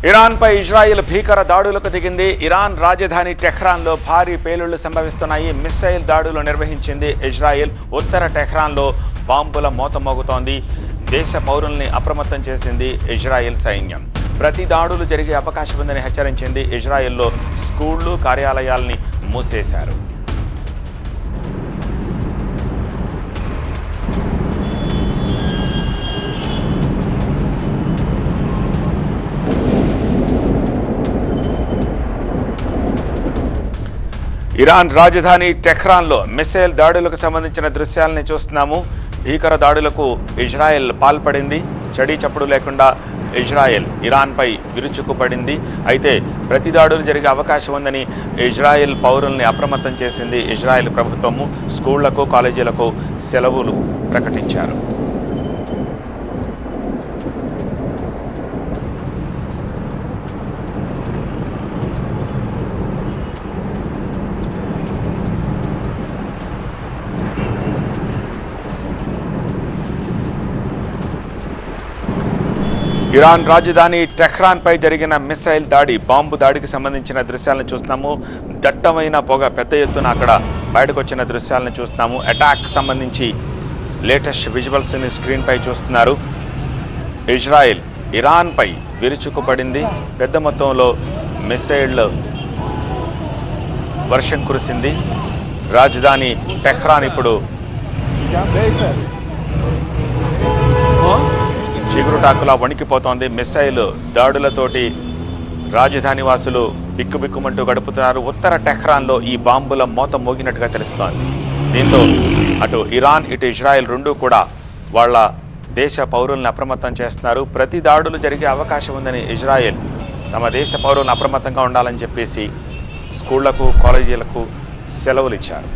ఇరాన్పై Israel భీకర దాడులకు దిగింది. ఇరాన్ రాజధాని టెహ్రాన్లో భారీ పేలుళ్లు సంభవిస్తున్నాయి. మిస్సైల్ దాడులు నిర్వహించింది ఇజ్రాయెల్. ఉత్తర టెహ్రాన్లో బాంబుల మోత మోగుతోంది. దేశ పౌరుల్ని అప్రమత్తం చేసింది ఇజ్రాయెల్ సైన్యం. ప్రతి దాడులు జరిగే అవకాశం ఉందని హెచ్చరించింది. ఇజ్రాయెల్లో స్కూళ్లు, కార్యాలయాల్ని మూసేశారు. ఇరాన్ రాజధాని టెహ్రాన్లో మిస్సైల్ దాడులకు సంబంధించిన దృశ్యాలని చూస్తున్నాము. భీకర దాడులకు ఇజ్రాయెల్ పాల్పడింది. చడీ చప్పుడు లేకుండా ఇజ్రాయెల్ ఇరాన్పై విరుచుకుపడింది. అయితే ప్రతి దాడులు జరిగే అవకాశం ఉందని ఇజ్రాయెల్ పౌరుల్ని అప్రమత్తం చేసింది. ఇజ్రాయెల్ ప్రభుత్వము స్కూళ్లకు, కాలేజీలకు సెలవులు ప్రకటించారు. ఇరాన్ రాజధాని టెహ్రాన్పై జరిగిన మిస్సైల్ దాడి, బాంబు దాడికి సంబంధించిన దృశ్యాలను చూస్తున్నాము. దట్టమైన పొగ పెద్ద ఎత్తున అక్కడ బయటకు వచ్చిన దృశ్యాలను చూస్తున్నాము. అటాక్ సంబంధించి లేటెస్ట్ విజువల్స్ని స్క్రీన్పై చూస్తున్నారు. ఇజ్రాయెల్ ఇరాన్పై విరుచుకుపడింది. పెద్ద మొత్తంలో మిస్సైల్ వర్షం కురిసింది. రాజధాని టెహ్రాన్ ఇప్పుడు చిగురుటాకులా వణికిపోతోంది. మిస్సైల్ దాడులతోటి రాజధాని వాసులు బిక్కుబిక్కుమంటూ గడుపుతున్నారు. ఉత్తర టెహ్రాన్లో ఈ బాంబుల మోత మోగినట్టుగా తెలుస్తోంది. దీంతో అటు ఇరాన్, ఇటు ఇజ్రాయెల్ రెండూ కూడా వాళ్ళ దేశ పౌరులను అప్రమత్తం చేస్తున్నారు. ప్రతి దాడులు జరిగే అవకాశం ఉందని ఇజ్రాయెల్ తమ దేశ పౌరులను అప్రమత్తంగా ఉండాలని చెప్పేసి స్కూళ్లకు, కాలేజీలకు సెలవులు ఇచ్చారు.